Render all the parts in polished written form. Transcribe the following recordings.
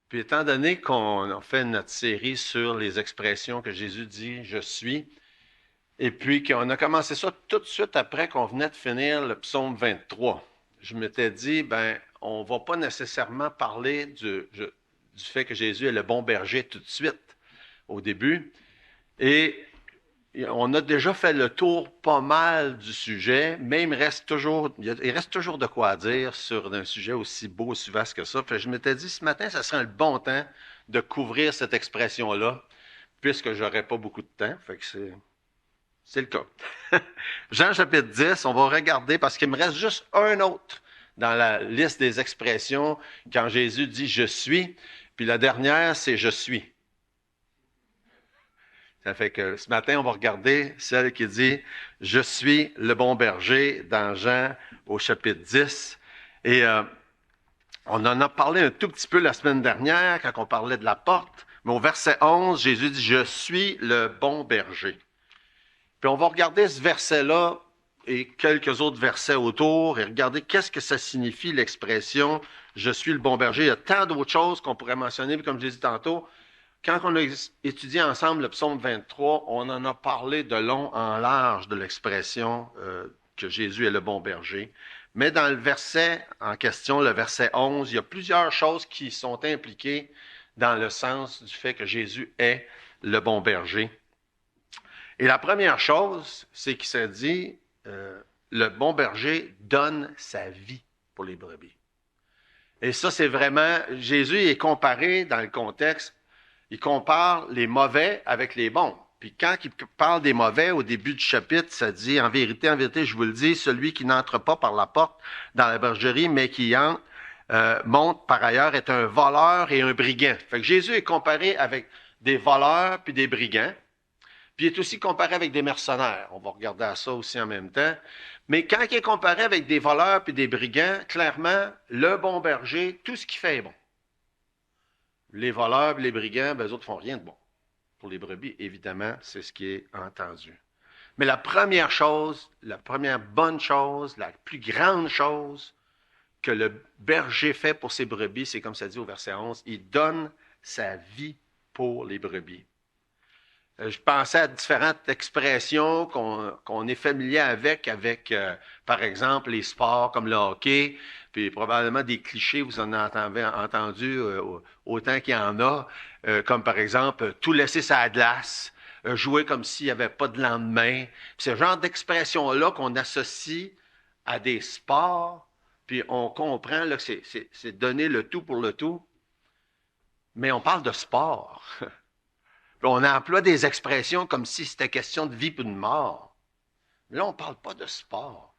Puis étant donné qu'on a fait notre série sur les expressions que Jésus dit je suis, et puis qu'on a commencé ça tout de suite après qu'on venait de finir le psaume 23, je m'étais dit, ben, on va pas nécessairement parler du fait que Jésus est le bon berger tout de suite au début. Et on a déjà fait le tour pas mal du sujet, mais il reste toujours de quoi dire sur un sujet aussi beau, aussi vaste que ça. Fait que je m'étais dit ce matin, ça serait un bon temps de couvrir cette expression-là, puisque j'aurais pas beaucoup de temps. Fait que c'est le cas. Jean chapitre 10, on va regarder parce qu'il me reste juste un autre dans la liste des expressions quand Jésus dit je suis, puis la dernière c'est je suis. Ça fait que ce matin, on va regarder celle qui dit je suis le bon berger dans Jean au chapitre 10. Et on en a parlé un tout petit peu la semaine dernière quand on parlait de la porte, mais au verset 11, Jésus dit je suis le bon berger. Puis on va regarder ce verset-là et quelques autres versets autour et regarder qu'est-ce que ça signifie l'expression je suis le bon berger. Il y a tant d'autres choses qu'on pourrait mentionner, comme je l'ai dit tantôt. Quand on a étudié ensemble le psaume 23, on en a parlé de long en large de l'expression que Jésus est le bon berger. Mais dans le verset en question, le verset 11, il y a plusieurs choses qui sont impliquées dans le sens du fait que Jésus est le bon berger. Et la première chose, c'est qu'il se dit, le bon berger donne sa vie pour les brebis. Et ça, c'est vraiment, Jésus est comparé dans le contexte, il compare les mauvais avec les bons. Puis quand il parle des mauvais, au début du chapitre, ça dit, en vérité, je vous le dis, celui qui n'entre pas par la porte dans la bergerie, mais qui entre, monte par ailleurs, est un voleur et un brigand. Fait que Jésus est comparé avec des voleurs puis des brigands. Puis il est aussi comparé avec des mercenaires. On va regarder à ça aussi en même temps. Mais quand il est comparé avec des voleurs puis des brigands, clairement, le bon berger, tout ce qu'il fait est bon. Les voleurs et les brigands, ben, eux autres font rien de bon. Pour les brebis, évidemment, c'est ce qui est entendu. Mais la première chose, la première bonne chose, la plus grande chose que le berger fait pour ses brebis, c'est comme ça dit au verset 11, il donne sa vie pour les brebis. Je pensais à différentes expressions qu'on est familier avec par exemple, les sports comme le hockey, puis probablement des clichés, vous en avez entendu autant qu'il y en a, comme par exemple, tout laisser sur la glace, jouer comme s'il n'y avait pas de lendemain. Puis ce genre d'expression-là qu'on associe à des sports, puis on comprend là, que c'est donner le tout pour le tout, mais on parle de sport. On emploie des expressions comme si c'était question de vie ou de mort. Mais là, on ne parle pas de sport.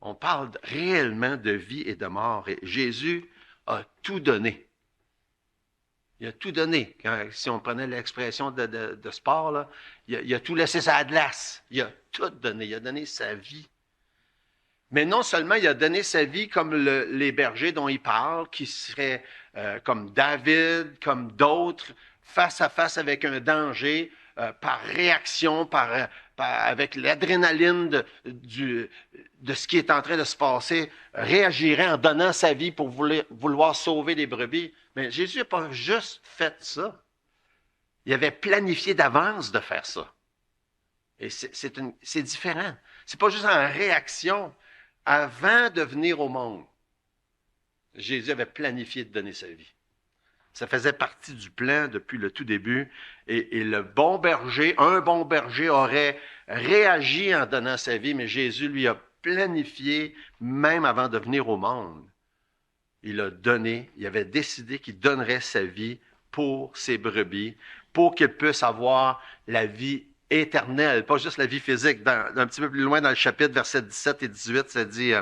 On parle réellement de vie et de mort. Et Jésus a tout donné. Il a tout donné. Si on prenait l'expression de sport, là, il a tout laissé sur la glace. Il a tout donné. Il a donné sa vie. Mais non seulement il a donné sa vie comme les bergers dont il parle, qui seraient comme David, comme d'autres, face à face avec un danger, par réaction, avec l'adrénaline de ce qui est en train de se passer, réagirait en donnant sa vie pour vouloir sauver les brebis. Mais Jésus n'a pas juste fait ça. Il avait planifié d'avance de faire ça. Et c'est différent. C'est pas juste en réaction. Avant de venir au monde, Jésus avait planifié de donner sa vie. Ça faisait partie du plan depuis le tout début. Et le bon berger, un bon berger aurait réagi en donnant sa vie, mais Jésus lui a planifié même avant de venir au monde. Il a donné, il avait décidé qu'il donnerait sa vie pour ses brebis, pour qu'il puisse avoir la vie éternelle, pas juste la vie physique. Un petit peu plus loin dans le chapitre, versets 17 et 18, ça dit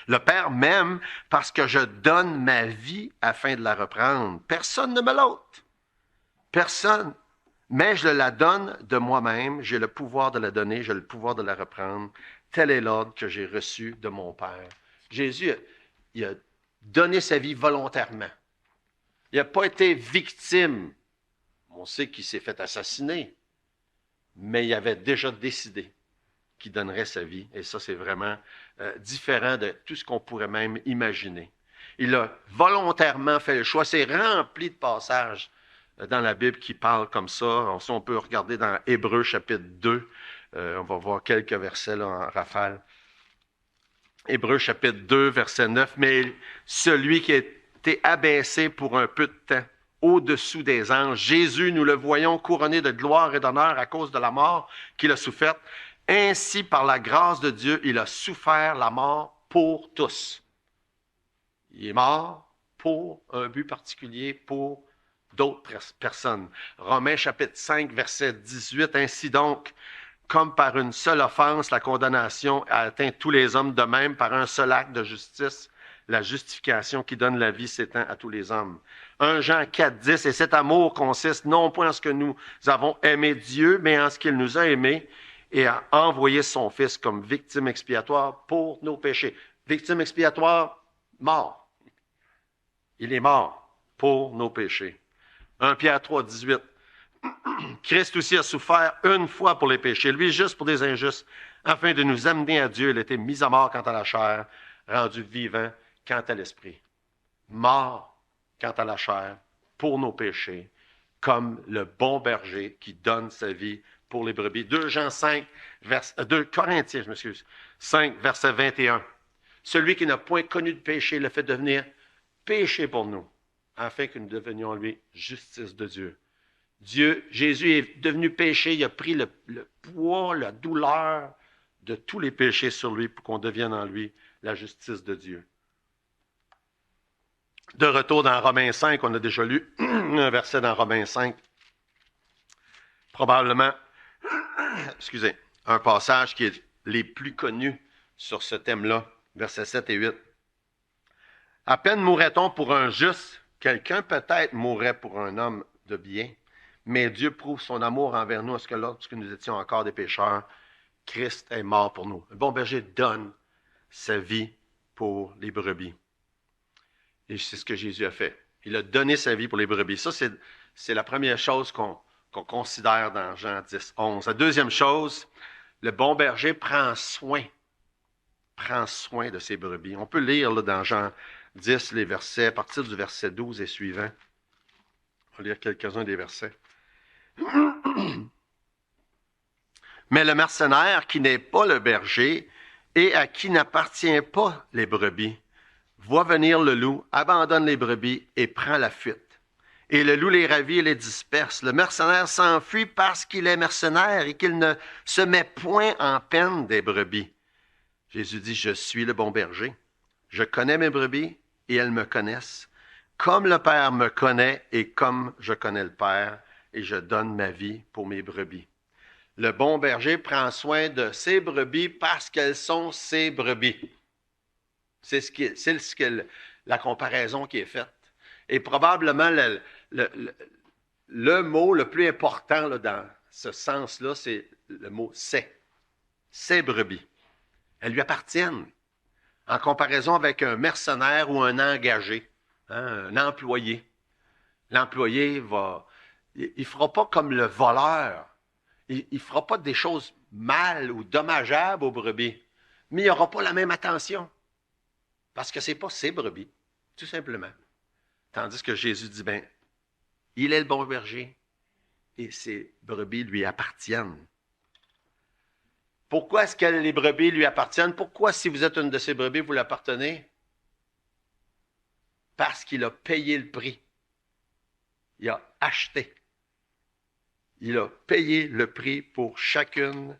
le Père m'aime parce que je donne ma vie afin de la reprendre. Personne ne me l'ôte. Personne. Mais je la donne de moi-même. J'ai le pouvoir de la donner, j'ai le pouvoir de la reprendre. Tel est l'ordre que j'ai reçu de mon Père. Jésus, il a donné sa vie volontairement. Il n'a pas été victime. On sait qu'il s'est fait assassiner. Mais il avait déjà décidé qu'il donnerait sa vie. Et ça, c'est vraiment différent de tout ce qu'on pourrait même imaginer. Il a volontairement fait le choix. C'est rempli de passages dans la Bible qui parlent comme ça. On peut regarder dans Hébreux chapitre 2. On va voir quelques versets là, en rafale. Hébreux chapitre 2, verset 9. Mais celui qui a été abaissé pour un peu de temps au-dessous des anges, Jésus, nous le voyons couronné de gloire et d'honneur à cause de la mort qu'il a soufferte. Ainsi, par la grâce de Dieu, il a souffert la mort pour tous. Il est mort pour un but particulier, pour d'autres personnes. Romains chapitre 5, verset 18. Ainsi donc, comme par une seule offense, la condamnation a atteint tous les hommes, de même par un seul acte de justice, la justification qui donne la vie s'étend à tous les hommes. 1 Jean 4, 10. Et cet amour consiste non point en ce que nous avons aimé Dieu, mais en ce qu'il nous a aimés et a envoyé son Fils comme victime expiatoire pour nos péchés. Victime expiatoire, mort. Il est mort pour nos péchés. 1 Pierre 3, 18. Christ aussi a souffert une fois pour les péchés, lui juste pour des injustes, afin de nous amener à Dieu. Il a été mis à mort quant à la chair, rendu vivant quant à l'esprit. Mort quant à la chair, pour nos péchés, comme le bon berger qui donne sa vie pour les brebis. 2 Corinthiens, 5, verset 21. Celui qui n'a point connu de péché le fait devenir péché pour nous, afin que nous devenions lui justice de Dieu. Jésus est devenu péché, il a pris le poids, la douleur de tous les péchés sur lui pour qu'on devienne en lui la justice de Dieu. De retour dans Romains 5, on a déjà lu un verset dans Romains 5. Probablement, un passage qui est les plus connus sur ce thème-là, versets 7 et 8. À peine mourrait-on pour un juste, quelqu'un peut-être mourrait pour un homme de bien, mais Dieu prouve son amour envers nous, parce que lorsque nous étions encore des pécheurs, Christ est mort pour nous. Le bon berger donne sa vie pour les brebis. Et c'est ce que Jésus a fait. Il a donné sa vie pour les brebis. Ça, c'est la première chose qu'on considère dans Jean 10, 11. La deuxième chose, le bon berger prend soin de ses brebis. On peut lire là, dans Jean 10 les versets, à partir du verset 12 et suivant. On va lire quelques-uns des versets. Mais le mercenaire qui n'est pas le berger et à qui n'appartient pas les brebis, voit venir le loup, abandonne les brebis et prend la fuite. Et le loup les ravit et les disperse. Le mercenaire s'enfuit parce qu'il est mercenaire et qu'il ne se met point en peine des brebis. Jésus dit, je suis le bon berger. Je connais mes brebis et elles me connaissent. Comme le Père me connaît et comme je connais le Père, et je donne ma vie pour mes brebis. Le bon berger prend soin de ses brebis parce qu'elles sont ses brebis. C'est la comparaison qui est faite. Et probablement, le mot le plus important là, dans ce sens-là, c'est le mot « c'est ». Ses brebis. Elles lui appartiennent. En comparaison avec un mercenaire ou un engagé, un employé. L'employé il ne fera pas comme le voleur. Il ne fera pas des choses mal ou dommageables aux brebis. Mais il n'aura pas la même attention. Parce que ce n'est pas ses brebis, tout simplement. Tandis que Jésus dit, il est le bon berger et ses brebis lui appartiennent. Pourquoi est-ce que les brebis lui appartiennent? Pourquoi, si vous êtes une de ces brebis, vous l'appartenez? Parce qu'il a payé le prix. Il a acheté. Il a payé le prix pour chacune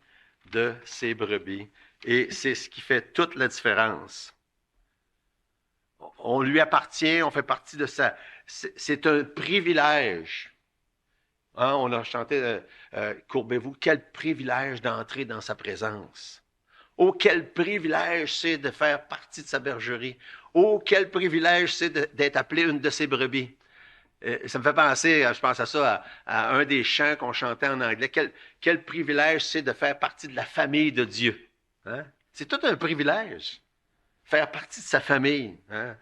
de ses brebis. Et c'est ce qui fait toute la différence. On lui appartient, on fait partie de ça. C'est un privilège. On a chanté courbez-vous, quel privilège d'entrer dans sa présence. Oh, quel privilège c'est de faire partie de sa bergerie. Oh, quel privilège c'est d'être appelé une de ses brebis. Ça me fait penser, je pense à ça, à un des chants qu'on chantait en anglais. Quel privilège c'est de faire partie de la famille de Dieu. Hein? C'est tout un privilège. Faire partie de sa famille. Hein?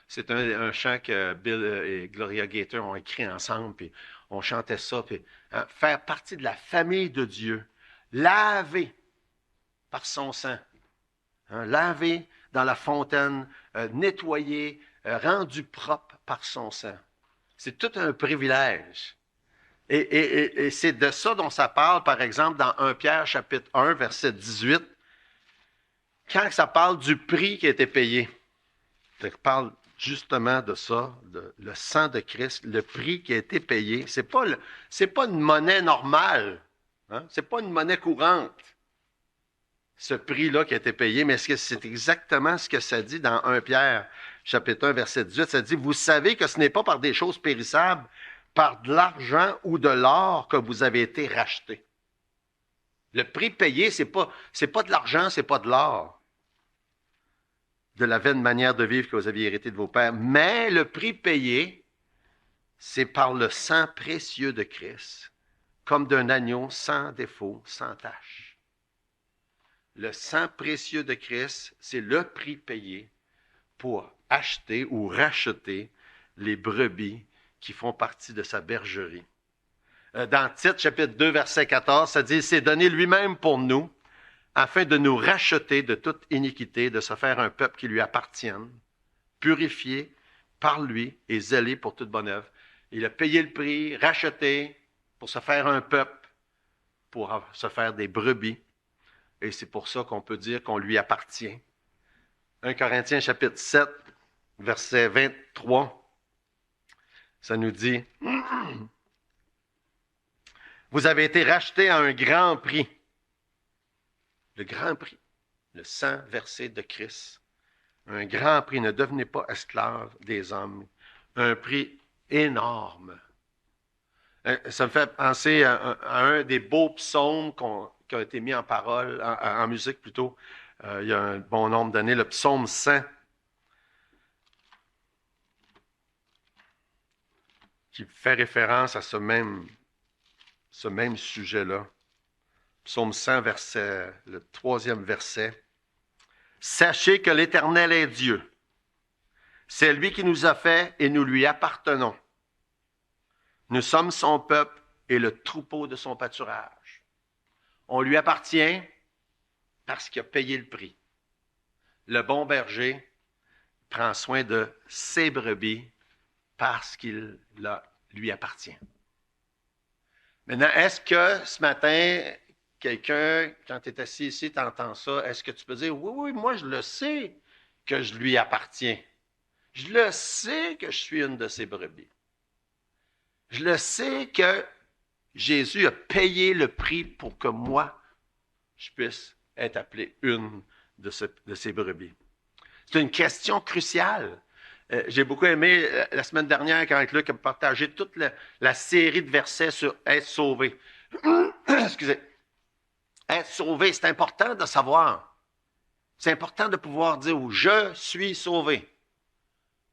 C'est un chant que Bill et Gloria Gator ont écrit ensemble, puis on chantait ça. Puis, faire partie de la famille de Dieu, lavé par son sang, lavé dans la fontaine, nettoyé, rendu propre par son sang. C'est tout un privilège. Et c'est de ça dont ça parle, par exemple, dans 1 Pierre chapitre 1, verset 18, quand ça parle du prix qui a été payé. Ça parle justement de ça, le sang de Christ, le prix qui a été payé. C'est pas une monnaie normale, hein? C'est pas une monnaie courante, ce prix-là qui a été payé, mais c'est exactement ce que ça dit dans 1 Pierre, chapitre 1, verset 18. Ça dit, vous savez que ce n'est pas par des choses périssables, par de l'argent ou de l'or que vous avez été rachetés. Le prix payé, c'est pas de l'argent, c'est pas de l'or, de la vaine manière de vivre que vous aviez hérité de vos pères. Mais le prix payé, c'est par le sang précieux de Christ, comme d'un agneau sans défaut, sans tache. Le sang précieux de Christ, c'est le prix payé pour acheter ou racheter les brebis qui font partie de sa bergerie. Dans Tite, chapitre 2, verset 14, ça dit, « C'est donné lui-même pour nous, afin de nous racheter de toute iniquité, de se faire un peuple qui lui appartienne, purifié par lui et zélé pour toute bonne œuvre. » Il a payé le prix, racheté, pour se faire un peuple, pour se faire des brebis. Et c'est pour ça qu'on peut dire qu'on lui appartient. 1 Corinthiens, chapitre 7, verset 23, ça nous dit, « Vous avez été rachetés à un grand prix. » Le grand prix, le sang versé de Christ. Un grand prix, ne devenez pas esclaves des hommes. Un prix énorme. Ça me fait penser à un des beaux psaumes qui a été mis en parole, en musique plutôt, il y a un bon nombre d'années, le psaume 100, qui fait référence à ce même sujet-là. Psaume 100, le 3e verset. « Sachez que l'Éternel est Dieu. C'est lui qui nous a fait et nous lui appartenons. Nous sommes son peuple et le troupeau de son pâturage. » On lui appartient parce qu'il a payé le prix. Le bon berger prend soin de ses brebis parce qu'il lui appartient. Maintenant, est-ce que ce matin, quelqu'un, quand tu es assis ici, tu entends ça, est-ce que tu peux dire, oui, moi je le sais que je lui appartiens. Je le sais que je suis une de ses brebis. Je le sais que Jésus a payé le prix pour que moi, je puisse être appelé une de ses brebis. C'est une question cruciale. J'ai beaucoup aimé la semaine dernière quand Luc a partagé toute la série de versets sur être sauvé. Excusez. Être sauvé, c'est important de savoir. C'est important de pouvoir dire « je suis sauvé ».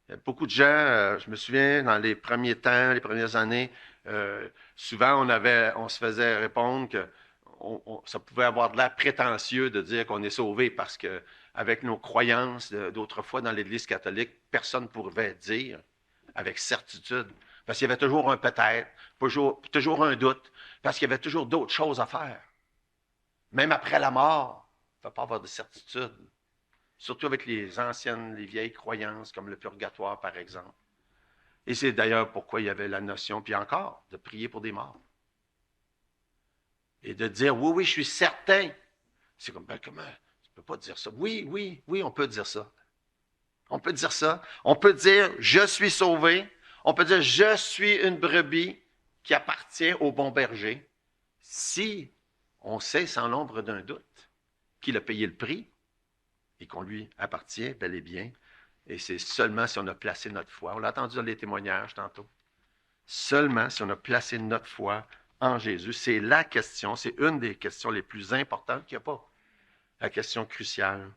Il y a beaucoup de gens, je me souviens, dans les premiers temps, les premières années, souvent on se faisait répondre que ça pouvait avoir de l'air prétentieux de dire qu'on est sauvé parce que avec nos croyances d'autrefois dans l'Église catholique, personne ne pouvait dire avec certitude. Parce qu'il y avait toujours un peut-être, toujours un doute, parce qu'il y avait toujours d'autres choses à faire. Même après la mort, il ne faut pas avoir de certitude. Surtout avec les vieilles croyances, comme le purgatoire, par exemple. Et c'est d'ailleurs pourquoi il y avait la notion, puis encore, de prier pour des morts. Et de dire, oui, je suis certain. C'est comme, comment? Tu ne peux pas dire ça. Oui, on peut dire ça. On peut dire ça. On peut dire, je suis sauvé. On peut dire, je suis une brebis qui appartient au bon berger. Si on sait sans l'ombre d'un doute qu'il a payé le prix et qu'on lui appartient bel et bien, et c'est seulement si on a placé notre foi. On l'a entendu dans les témoignages tantôt. Seulement si on a placé notre foi en Jésus. C'est la question, c'est une des questions les plus importantes qu'il n'y a pas. La question cruciale.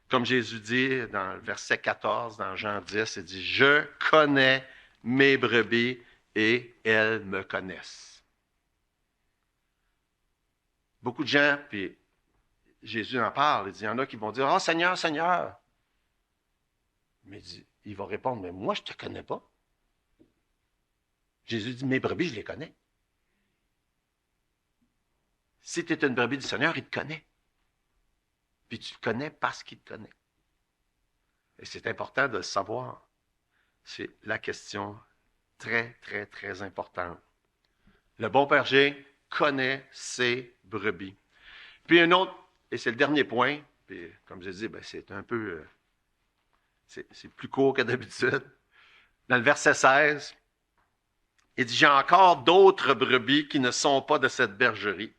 Comme Jésus dit dans le verset 14, dans Jean 10, il dit « Je connais mes brebis et elles me connaissent. » Beaucoup de gens, puis Jésus en parle, il dit, il y en a qui vont dire « Oh Seigneur, Seigneur !» Mais il va répondre « Mais moi, je ne te connais pas. » Jésus dit « Mes brebis, je les connais. » Si tu es une brebis du Seigneur, il te connaît. Puis tu te connais parce qu'il te connaît. Et c'est important de le savoir. C'est la question très, très, très importante. Le bon berger connaît ses brebis. Puis un autre, et c'est le dernier point, puis comme je dis, c'est un peu, c'est plus court que d'habitude. Dans le verset 16, il dit, j'ai encore d'autres brebis qui ne sont pas de cette bergerie.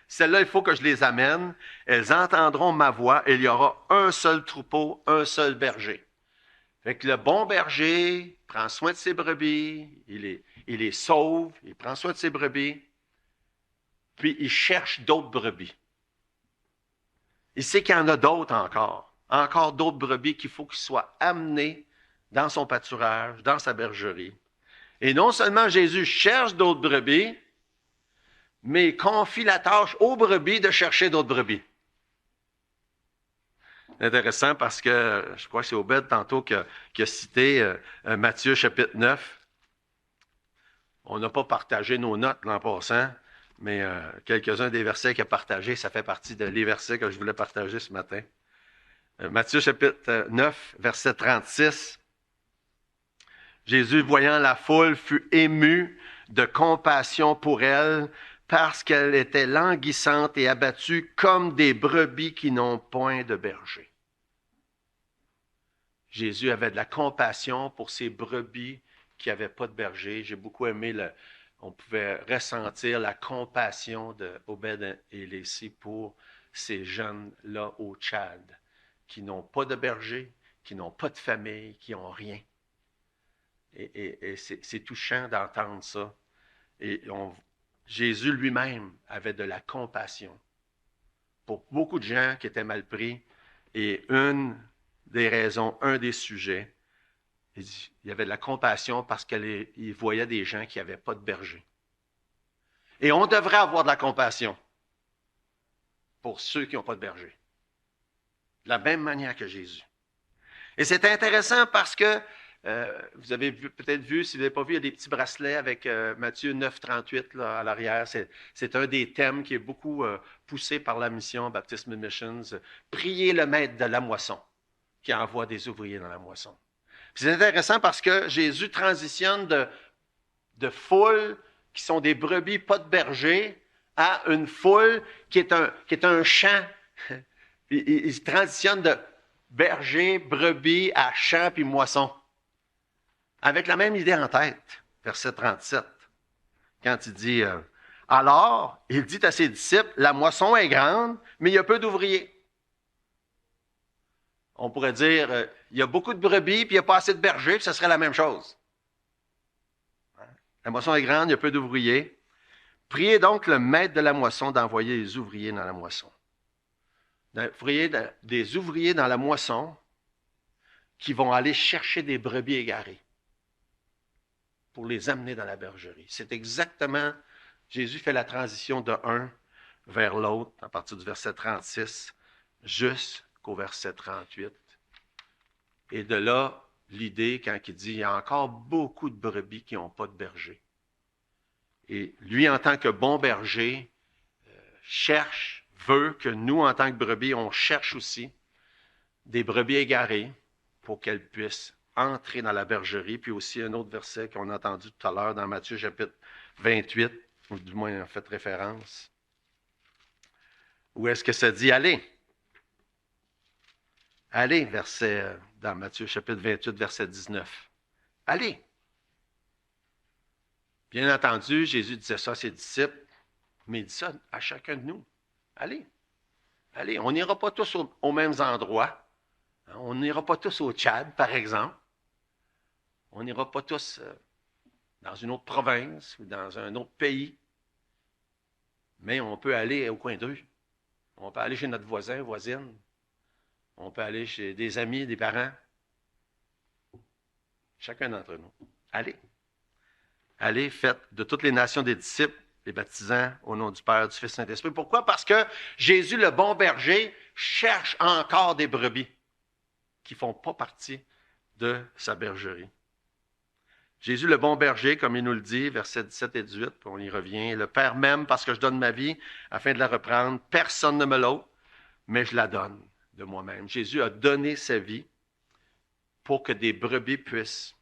Celles-là, il faut que je les amène. Elles entendront ma voix et il y aura un seul troupeau, un seul berger. Fait que le bon berger prend soin de ses brebis, il les sauve, il prend soin de ses brebis, puis il cherche d'autres brebis. Il sait qu'il y en a d'autres encore d'autres brebis qu'il faut qu'ils soient amenés dans son pâturage, dans sa bergerie. Et non seulement Jésus cherche d'autres brebis, mais confie la tâche aux brebis de chercher d'autres brebis. C'est intéressant parce que je crois que c'est Obed tantôt qui a cité Matthieu chapitre 9. On n'a pas partagé nos notes l'an passant, mais quelques-uns des versets qu'il a partagés, ça fait partie des versets que je voulais partager ce matin. Matthieu chapitre 9, verset 36. Jésus, voyant la foule, fut ému de compassion pour elle parce qu'elle était languissante et abattue comme des brebis qui n'ont point de berger. Jésus avait de la compassion pour ces brebis qui n'avaient pas de berger. J'ai beaucoup aimé, on pouvait ressentir la compassion d'Obed et Lécy pour ces jeunes-là au Tchad, qui n'ont pas de berger, qui n'ont pas de famille, qui n'ont rien. Et c'est touchant d'entendre ça. Et Jésus lui-même avait de la compassion pour beaucoup de gens qui étaient mal pris. Et une des raisons, un des sujets, il y avait de la compassion parce qu'il voyait des gens qui n'avaient pas de berger. Et on devrait avoir de la compassion pour ceux qui n'ont pas de berger. De la même manière que Jésus. Et c'est intéressant parce que vous avez peut-être vu, si vous n'avez pas vu, il y a des petits bracelets avec Matthieu 9, 38 là, à l'arrière. C'est un des thèmes qui est beaucoup poussé par la mission Baptist Missions. Priez le maître de la moisson qui envoie des ouvriers dans la moisson. Puis c'est intéressant parce que Jésus transitionne de foules qui sont des brebis, pas de berger, à une foule qui est un champ. Il transitionne de berger, brebis à champ puis moisson. Avec la même idée en tête, verset 37, quand il dit alors, il dit à ses disciples, la moisson est grande, mais il y a peu d'ouvriers. On pourrait dire, il y a beaucoup de brebis, puis il n'y a pas assez de bergers, puis ce serait la même chose. La moisson est grande, il y a peu d'ouvriers. Priez donc le maître de la moisson d'envoyer les ouvriers dans la moisson. Des ouvriers dans la moisson qui vont aller chercher des brebis égarées pour les amener dans la bergerie. C'est exactement, Jésus fait la transition de un vers l'autre, à partir du verset 36, jusqu'au verset 38. Et de là, l'idée, quand il dit, il y a encore beaucoup de brebis qui n'ont pas de berger. Et lui, en tant que bon berger, veut que nous, en tant que brebis, on cherche aussi des brebis égarées pour qu'elles puissent entrer dans la bergerie. Puis aussi un autre verset qu'on a entendu tout à l'heure dans Matthieu chapitre 28, ou du moins en fait référence. Où est-ce que ça dit « Allez ». Allez, dans Matthieu chapitre 28, verset 19. Allez. Bien entendu, Jésus disait ça à ses disciples, mais il dit ça à chacun de nous. Allez. Allez, on n'ira pas tous aux mêmes endroits. On n'ira pas tous au Tchad, par exemple. On n'ira pas tous dans une autre province ou dans un autre pays. Mais on peut aller au coin de rue. On peut aller chez notre voisin, voisine. On peut aller chez des amis, des parents. Chacun d'entre nous. Allez. Allez, faites de toutes les nations des disciples, les baptisants au nom du Père, du Fils et du Saint-Esprit. Pourquoi? Parce que Jésus, le bon berger, cherche encore des brebis qui ne font pas partie de sa bergerie. Jésus, le bon berger, comme il nous le dit, versets 17 et 18, on y revient. Le Père m'aime parce que je donne ma vie afin de la reprendre. Personne ne me l'ôte, mais je la donne de moi-même. Jésus a donné sa vie pour que des brebis puissent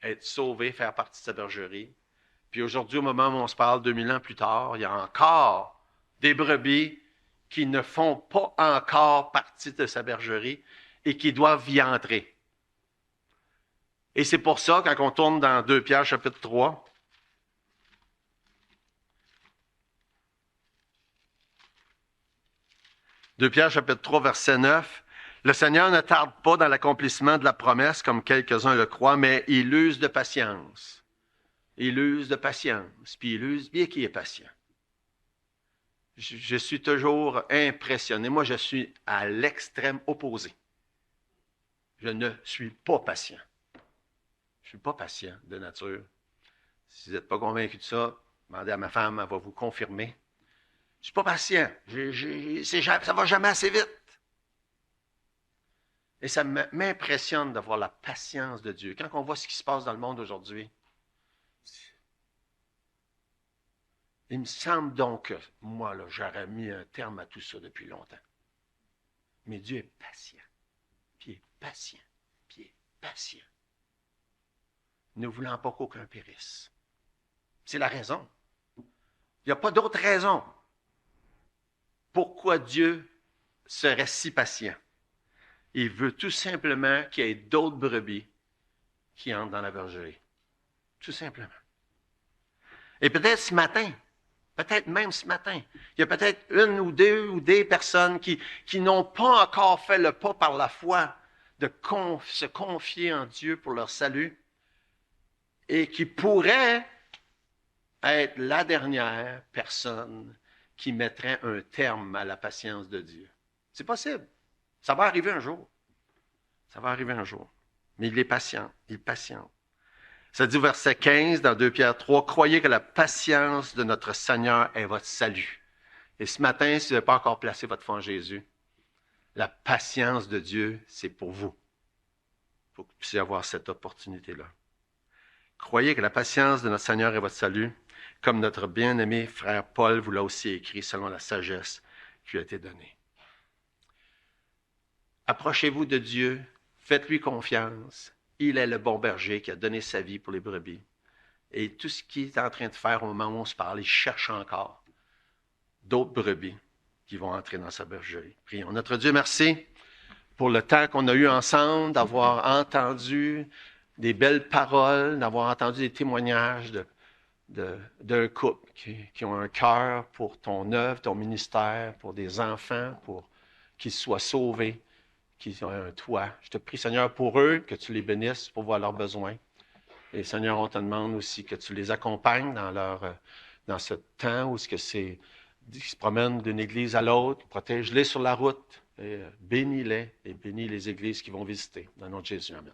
être sauvées, faire partie de sa bergerie. Puis aujourd'hui, au moment où on se parle 2000 ans plus tard, il y a encore des brebis qui ne font pas encore partie de sa bergerie et qui doivent y entrer. Et c'est pour ça, quand on tourne dans 2 Pierre chapitre 3, Pierre chapitre 3, verset 9, le Seigneur ne tarde pas dans l'accomplissement de la promesse, comme quelques-uns le croient, mais il use de patience. Il use de patience, puis il use bien qu'il est patient. Je suis toujours impressionné. Moi, je suis à l'extrême opposé. Je ne suis pas patient. Je ne suis pas patient de nature. Si vous n'êtes pas convaincu de ça, demandez à ma femme, elle va vous confirmer. Je ne suis pas patient. Ça ne va jamais assez vite. Et ça m'impressionne de voir la patience de Dieu. Quand on voit ce qui se passe dans le monde aujourd'hui, il me semble donc que moi, là, j'aurais mis un terme à tout ça depuis longtemps. Mais Dieu est patient. Puis il est patient. Puis il est patient. Ne voulant pas qu'aucun périsse. C'est la raison. Il n'y a pas d'autre raison. Pourquoi Dieu serait si patient? Il veut tout simplement qu'il y ait d'autres brebis qui entrent dans la bergerie. Tout simplement. Et peut-être ce matin, peut-être même ce matin, il y a peut-être une ou des personnes qui n'ont pas encore fait le pas par la foi de se confier en Dieu pour leur salut et qui pourraient être la dernière personne qui mettrait un terme à la patience de Dieu. C'est possible. Ça va arriver un jour. Ça va arriver un jour. Mais il est patient. Il est patient. Ça dit au verset 15 dans 2 Pierre 3, « Croyez que la patience de notre Seigneur est votre salut. » Et ce matin, si vous n'avez pas encore placé votre foi en Jésus, la patience de Dieu, c'est pour vous. Il faut que vous puissiez avoir cette opportunité-là. Croyez que la patience de notre Seigneur est votre salut, comme notre bien-aimé frère Paul vous l'a aussi écrit selon la sagesse qui lui a été donnée. Approchez-vous de Dieu, faites-lui confiance. Il est le bon berger qui a donné sa vie pour les brebis. Et tout ce qu'il est en train de faire au moment où on se parle, il cherche encore d'autres brebis qui vont entrer dans sa bergerie. Prions. Notre Dieu, merci pour le temps qu'on a eu ensemble, d'avoir entendu des belles paroles, d'avoir entendu des témoignages d'un couple qui ont un cœur pour ton œuvre, ton ministère, pour des enfants, pour qu'ils soient sauvés, qu'ils ont un toit. Je te prie, Seigneur, pour eux, que tu les bénisses pour voir leurs besoins. Et Seigneur, on te demande aussi que tu les accompagnes dans ce temps où ils se promènent d'une église à l'autre. Protège-les sur la route. Et bénis-les et bénis les églises qu'ils vont visiter. Dans le nom de Jésus, amen.